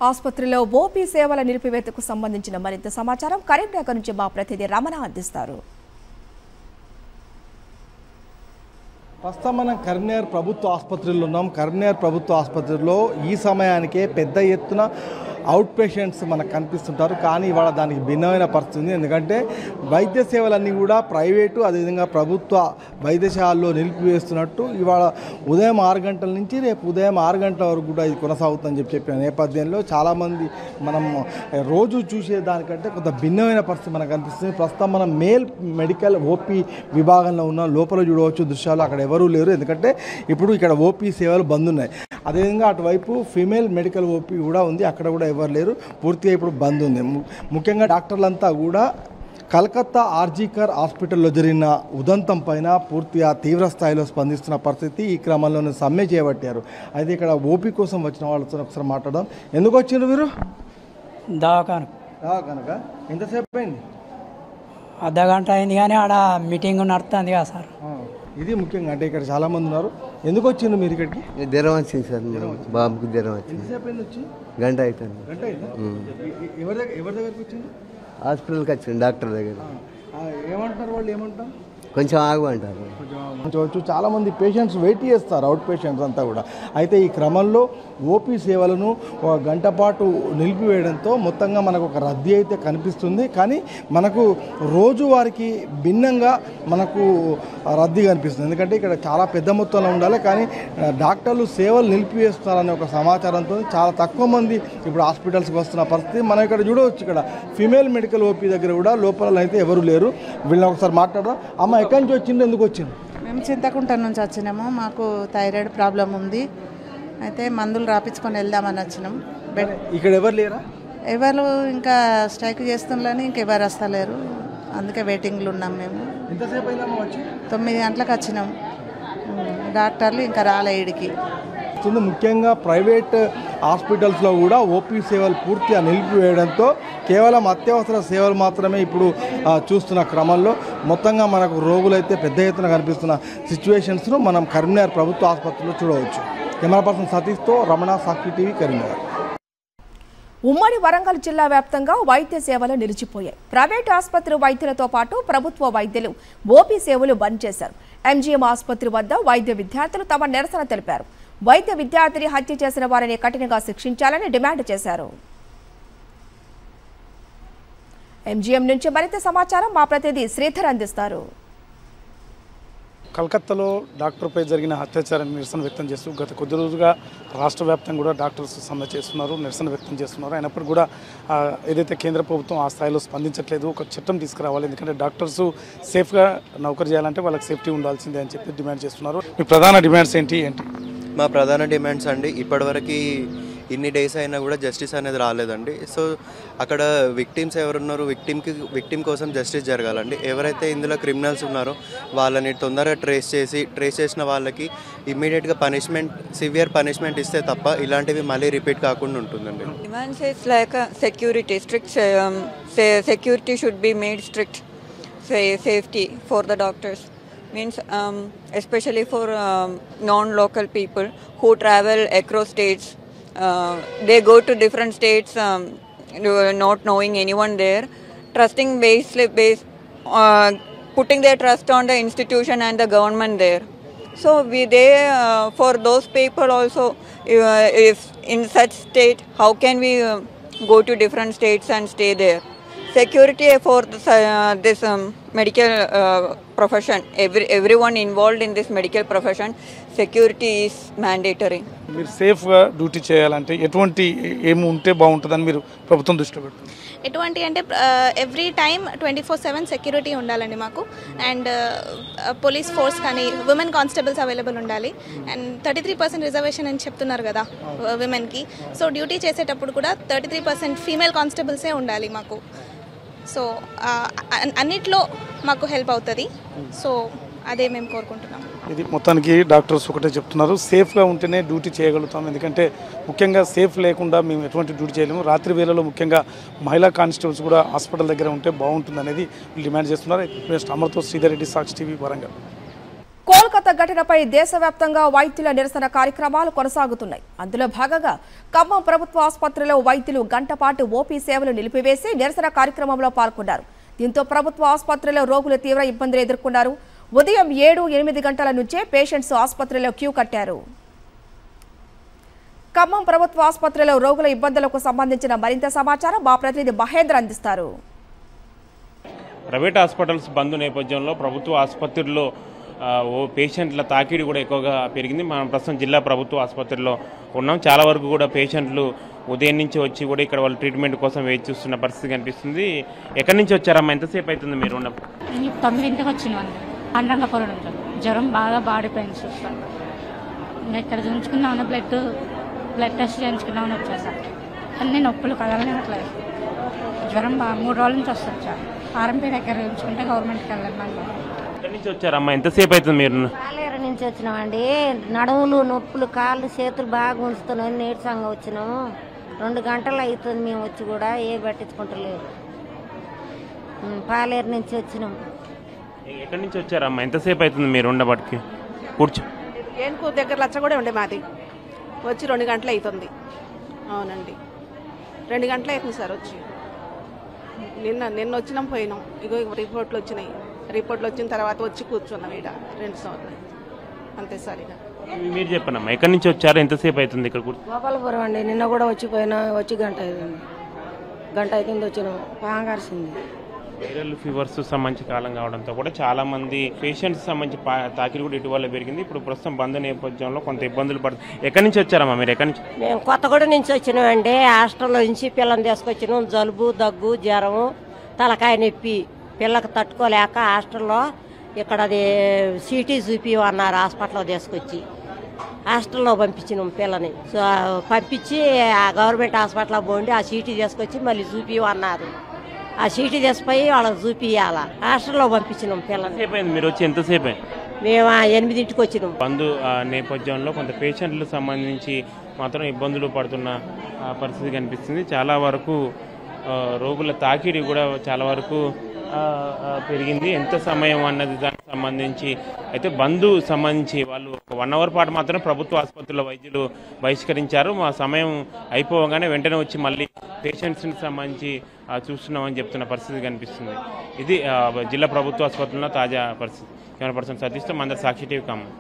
ఆసుపత్రిలో ఓపీ సేవల నిలిపివేతకు సంబంధించిన మరింత సమాచారం కరీంనగర్ నుంచి మా ప్రతినిధి రమణ అందిస్తారు. ప్రస్తుతం మనం కరీంనగర్ ప్రభుత్వ ఆసుపత్రిలో ఉన్నాం. కరీంనగర్ ప్రభుత్వ ఆసుపత్రిలో ఈ సమయానికే పెద్ద ఎత్తున అవుట్ పేషెంట్స్ మనకు కనిపిస్తుంటారు. కానీ ఇవాళ దానికి భిన్నమైన పరిస్థితి ఉంది. ఎందుకంటే వైద్య సేవలన్నీ కూడా ప్రైవేటు అదేవిధంగా ప్రభుత్వ వైద్యశాలలో నిలిపివేస్తున్నట్టు ఇవాళ ఉదయం 6 గంటల నుంచి రేపు ఉదయం 6 గంటల వరకు కూడా ఇది కొనసాగుతుందని చెప్పిన నేపథ్యంలో చాలామంది మనం రోజు చూసే దానికంటే కొంత భిన్నమైన పరిస్థితి మనకు కనిపిస్తుంది. ప్రస్తుతం మనం మేల్ మెడికల్ ఓపీ విభాగంలో ఉన్న లోపల చూడవచ్చు దృశ్యాలు. అక్కడ ఎవరూ లేరు, ఎందుకంటే ఇప్పుడు ఇక్కడ ఓపీ సేవలు బంద్ ఉన్నాయి. అదేవిధంగా అటువైపు ఫీమేల్ మెడికల్ ఓపీ కూడా ఉంది, అక్కడ కూడా ఎవరు లేరు, పూర్తిగా ఇప్పుడు బంద్ ఉంది. ముఖ్యంగా డాక్టర్లంతా కూడా కలకత్తా ఆర్జీకర్ హాస్పిటల్లో జరిగిన ఉదంతం పైన పూర్తిగా తీవ్ర స్థాయిలో స్పందిస్తున్న పరిస్థితి. ఈ క్రమంలోనే సమ్మె చేపట్టారు. అయితే ఇక్కడ ఓపీ కోసం వచ్చిన వాళ్ళతో ఒకసారి మాట్లాడదాం. ఎందుకు వచ్చిండ్రు మీరు? దవాఖానక ఎంతసేపు అయింది? అర్ధగంట అయింది, కానీ ఆడ మీటింగ్ నడుస్తుంది కదా సార్. ఇది ముఖ్యంగా అంటే ఇక్కడ చాలా మంది ఉన్నారు. ఎందుకు వచ్చిండ్రు మీరు ఇక్కడికి? జ్వరం వచ్చింది సార్, బాబుకి జ్వరం వచ్చింది. ఎంతసేపు అయింది వచ్చి? గంట అవుతుంది. గంట అయిందా? ఎవరి దగ్గరికి వచ్చింది? హాస్పిటల్కి వచ్చింది, డాక్టర్ దగ్గర. ఏమంటారు వాళ్ళు? ఏమంటారు? కొంచెం ఆగు అంటారు. కొంచెం చాలామంది పేషెంట్స్ వెయిట్ చేస్తారు, అవుట్ పేషెంట్స్ అంతా కూడా. అయితే ఈ క్రమంలో ఓపీ సేవలను ఒక గంట పాటు నిలిపివేయడంతో మొత్తంగా మనకు ఒక రద్దీ అయితే కనిపిస్తుంది. కానీ మనకు రోజువారికి భిన్నంగా మనకు రద్దీ కనిపిస్తుంది. ఎందుకంటే ఇక్కడ చాలా పెద్ద మొత్తంలో ఉండాలి, కానీ డాక్టర్లు సేవలు నిలిపివేస్తున్నారనే ఒక సమాచారంతో చాలా తక్కువ మంది ఇప్పుడు హాస్పిటల్స్కి వస్తున్న పరిస్థితి మనం ఇక్కడ చూడవచ్చు. ఇక్కడ ఫీమేల్ మెడికల్ ఓపీ దగ్గర కూడా లోపల అయితే ఎవరు లేరు. వీళ్ళని ఒకసారి మాట్లాడదాం. అమ్మ, ఎక్కడి నుంచి వచ్చింది? ఎందుకు వచ్చింది? మేము చింతకుంట నుంచి వచ్చినాము. మాకు థైరాయిడ్ ప్రాబ్లం ఉంది. అయితే మందులు రాపించుకొని వెళ్దామని వచ్చినాం. ఇక్కడ ఎవరు లేరా? ఎవరు ఇంకా స్ట్రైక్ చేస్తున్నారని ఇంకెవరు వస్తలేరు, అందుకే వెయిటింగ్లో ఉన్నాం. మేము ఎంతసేపు అయిందమ్మా వచ్చి? 9 గంటలకు వచ్చినాం. డాక్టర్లు ఇంకా రాలే ఈడికి. ముఖ్యంగా ప్రైవేట్ హాస్పిటల్స్లో కూడా ఓపీ సేవలు పూర్తిగా నిలిపివేయడంతో కేవలం అత్యవసర సేవలు మాత్రమే ఇప్పుడు చూస్తున్న క్రమంలో మొత్తంగా మనకు రోగులైతే పెద్ద ఎత్తున కనిపిస్తున్న సిచ్యువేషన్స్ను మనం కరీంనగర్ ప్రభుత్వ ఆసుపత్రిలో చూడవచ్చు. కెమెరా పర్సన్ సతీష్తో రమణ, సాక్షి టీవీ, కరీంనగర్. ఉమ్మడి వరంగల్ జిల్లా వ్యాప్తంగా వైద్య సేవలు నిలిచిపోయాయి. ప్రైవేట్ ఆసుపత్రి వైద్యులతో పాటు ప్రభుత్వ వైద్యులు ఓపీ సేవలు బంద్ చేశారు. ఎంజీఎం ఆసుపత్రి వద్ద వైద్య విద్యార్థులు తమ నిరసన తెలిపారు. వైద్య విద్యార్థిని హత్య చేసిన వారిని కఠినంగా శిక్షించాలని డిమాండ్ చేశారు. ఎంజీఎం నుంచి మరింత సమాచారం మా ప్రతినిధి శ్రీధర్ అందిస్తారు. కలకత్తాలో డాక్టర్పై జరిగిన అత్యాచారాన్ని నిరసన వ్యక్తం చేస్తూ గత కొద్ది రోజులుగా రాష్ట్ర వ్యాప్తంగా కూడా డాక్టర్స్ సమ్మె చేస్తున్నారు, నిరసన వ్యక్తం చేస్తున్నారు. అయినప్పుడు కూడా ఏదైతే కేంద్ర ప్రభుత్వం ఆ స్థాయిలో స్పందించట్లేదు, ఒక చట్టం తీసుకురావాలి, ఎందుకంటే డాక్టర్స్ సేఫ్గా నౌకరీ చేయాలంటే వాళ్ళకి సేఫ్టీ ఉండాల్సిందే అని చెప్పి డిమాండ్ చేస్తున్నారు. మీ ప్రధాన డిమాండ్స్ ఏంటి? మా ప్రధాన డిమాండ్స్ అండి, ఇప్పటివరకు ఇన్ని డేస్ అయినా కూడా జస్టిస్ అనేది రాలేదండి. సో అక్కడ విక్టిమ్స్ ఎవరున్నారు, విక్టిమ్ కోసం జస్టిస్ జరగాలండి. ఎవరైతే ఇందులో క్రిమినల్స్ ఉన్నారో వాళ్ళని తొందరగా ట్రేస్ చేసిన వాళ్ళకి ఇమ్మీడియట్గా సివియర్ పనిష్మెంట్ ఇస్తే తప్ప ఇలాంటివి మళ్ళీ రిపీట్ కాకుండా ఉంటుందండి. Demands is like security, strict security should be made strict, safety for the doctors. Means especially for non-local people who travel across states. They go to different states not knowing anyone there, trusting putting their trust on the institution and the government there. So for those people also, if in such state, how can we go to different states and stay there? Security for this medical profession, everyone involved in this medical profession, security is mandatory. మీరు సేఫ్గా duty చేయాలంటే ఎటువంటి ఏమి ఉంటే బాగుంటుందని మీరు ప్రభుత్వం దృష్టిలో పెడుతుంది? ఎటువంటి అంటే ఎవ్రీ టైం 24/7 సెక్యూరిటీ ఉండాలండి మాకు. అండ్ పోలీస్ ఫోర్స్ కానీ ఉమెన్ కానిస్టేబుల్స్ అవైలబుల్ ఉండాలి. అండ్ 33% రిజర్వేషన్ అని చెప్తున్నారు కదా విమెన్కి. సో డ్యూటీ చేసేటప్పుడు కూడా 33% ఫీమేల్ కానిస్టేబుల్సే ఉండాలి మాకు. సో అన్నిట్లో మాకు హెల్ప్ అవుతుంది. సో అదే మేము కోరుకుంటున్నాం. ఇది మొత్తానికి డాక్టర్స్ ఒకటే చెప్తున్నారు, సేఫ్గా ఉంటేనే డ్యూటీ చేయగలుగుతాం, ఎందుకంటే ముఖ్యంగా సేఫ్ లేకుండా మేము ఎటువంటి డ్యూటీ చేయలేము. రాత్రి వేళలో ముఖ్యంగా మహిళా కానిస్టేబుల్స్ కూడా హాస్పిటల్ దగ్గర ఉంటే బాగుంటుంది అనేది డిమాండ్ చేస్తున్నారు. అమర్తో శ్రీధర్ రెడ్డి, సాక్షి టీవీ, వరంగల్. కోల్కతా ఘటనపై దేశవ్యాప్తంగా వైద్యుల నిరసన కార్యక్రమాలు కొనసాగుతున్నాయి. అందులో భాగంగా ఖమ్మం ప్రభుత్వ ఆసుపత్రిలో వైద్యులు గంట పాటు ఓపీ సేవలు నిలిపివేసి నిరసన కార్యక్రమంలో పాల్గొన్నారు. దీంతో ప్రభుత్వ ఆసుపత్రిలో రోగులు తీవ్ర ఇబ్బందులు ఎదుర్కొన్నారు. ఉదయం 7-8 గంటల నుంచే పేషెంట్స్ ఆసుపత్రిలో క్యూ కట్టారు. ఖమ్మం ప్రభుత్వ ఆసుపత్రిలో రోగుల ఇబ్బందులకు సంబంధించిన మరింత సమాచారం మా ప్రతినిధి మహేంద్ర అందిస్తారు. ప్రైవేట్ హాస్పిటల్స్ బంద్ నేపథ్యంలో ప్రభుత్వ ఆసుపత్రుల్లో పేషెంట్ల తాకిడి కూడా ఎక్కువగా పెరిగింది. మనం ప్రస్తుతం జిల్లా ప్రభుత్వ ఆసుపత్రిలో ఉన్నాం. చాలా వరకు కూడా పేషెంట్లు ఉదయం నుంచి వచ్చి కూడా ఇక్కడ వాళ్ళు ట్రీట్మెంట్ కోసం వేచి చూస్తున్న పరిస్థితి కనిపిస్తుంది. ఎక్కడి నుంచి వచ్చారమ్మా? ఎంతసేపు అవుతుంది మీరు ఉన్న? 9ంటికి వచ్చినాం. అండంగపురం ఉంటాం. జ్వరం బాగా బాడీ పెయిన్స్ వస్తాం. ఇక్కడ చూపించుకున్నామని బ్లడ్ టెస్ట్ చేయించుకున్నామని వచ్చేసాం. అన్ని నొప్పులు కదలనివ్వట్లేదు. జ్వరం బాగా 3 రోజుల నుంచి వస్తుంది సార్. ఆర్ఎంపీ దగ్గర ఉంచుకుంటే గవర్నమెంట్కి వెళ్ళండి. ఎక్కడి నుంచి వచ్చారమ్మా? ఎంతసేపు అవుతుంది మీరు? పాలేరు నుంచి వచ్చినామండి. నడుములు నొప్పులు, కాళ్ళు చేతులు బాగా ఉంచుతున్నాయి. నీరసంగా వచ్చినాము. 2 గంటలు అవుతుంది మేము వచ్చి కూడా ఏ పట్టించుకుంటలేదు. పాలేరు నుంచి వచ్చినాము. ఎక్కడి నుంచి వచ్చారమ్మా? ఎంతసేపు అవుతుంది మీరు ఉండబడికి? కూర్చో. ఏనుకూరు దగ్గర లచ్చ కూడా ఉండే మాది. వచ్చి 2 గంటలు అవుతుంది. అవునండి, 2 గంటలు అవుతుంది సార్ వచ్చి. నిన్న వచ్చినాం, పోయినాం. ఇగో రిపోర్ట్లు వచ్చినాయి. రిపోర్ట్లు వచ్చిన తర్వాత వచ్చి కూర్చున్నాం ఇక్కడ 2 సంవత్సరాలు అంతే సార్. ఇక మీరు చెప్పనమ్మా, ఎక్కడి నుంచి వచ్చారు? ఎంతసేపు అవుతుంది ఇక్కడ? గోపాలపురం అండి. నిన్న కూడా వచ్చి గంట అవుతుంది వచ్చినాం. పాంగార్సింది. వైరల్ ఫీవర్స్ సంబంధించి కాలం కావడంతో కూడా చాలా మంది పేషెంట్స్ సంబంధించి తాకిడి కూడా ఇటీవల పెరిగింది. ఇప్పుడు ప్రస్తుతం బంద్ నేపథ్యంలో కొంత ఇబ్బందులు పడుతుంది. ఎక్కడి నుంచి వచ్చారమ్మా మీరు? ఎక్కడి నుంచి? మేము కొత్తగూడ నుంచి వచ్చినామండి. హాస్టల్లో నుంచి పిల్లల్ని తీసుకొచ్చినాం. జలుబు, దగ్గు, జ్వరము, తలకాయ నొప్పి పిల్లకి తట్టుకోలేక హాస్టల్లో ఇక్కడ అది సీటీ చూపిమన్నారు. హాస్పిటల్లో తీసుకొచ్చి హాస్టల్లో పంపించినాం పిల్లని. పంపించి ఆ గవర్నమెంట్ హాస్పిటల్లో పోండి ఆ సీటీ తీసుకొచ్చి మళ్ళీ చూపిమన్నారు. ఆ సీటీ తీసుకుపోయి వాళ్ళకి చూపియాల. హాస్టల్లో పంపించినాం పిల్లల్ని. మీరు వచ్చి ఎంతసేపు? మేము 8ంటికి వచ్చినాం. బంద్ నేపథ్యంలో కొంత పేషెంట్లకు సంబంధించి మాత్రం ఇబ్బందులు పడుతున్న పరిస్థితి కనిపిస్తుంది. చాలా వరకు రోగుల తాకిడి కూడా చాలా వరకు పెరిగింది. ఎంత సమయం అన్నది దానికి సంబంధించి అయితే బంద్ సంబంధించి వాళ్ళు 1 అవర్ పాటు మాత్రం ప్రభుత్వ ఆసుపత్రిలో వైద్యులు బహిష్కరించారు. మా సమయం అయిపోగానే వెంటనే వచ్చి మళ్ళీ పేషెంట్స్కి సంబంధించి చూస్తున్నామని చెప్తున్న పరిస్థితి కనిపిస్తుంది. ఇది జిల్లా ప్రభుత్వ ఆసుపత్రిలో తాజా పరిస్థితి. కెమెరా పర్సన్ సతీష్తో మందర్, సాక్షి టీవీ ఖమ్మం.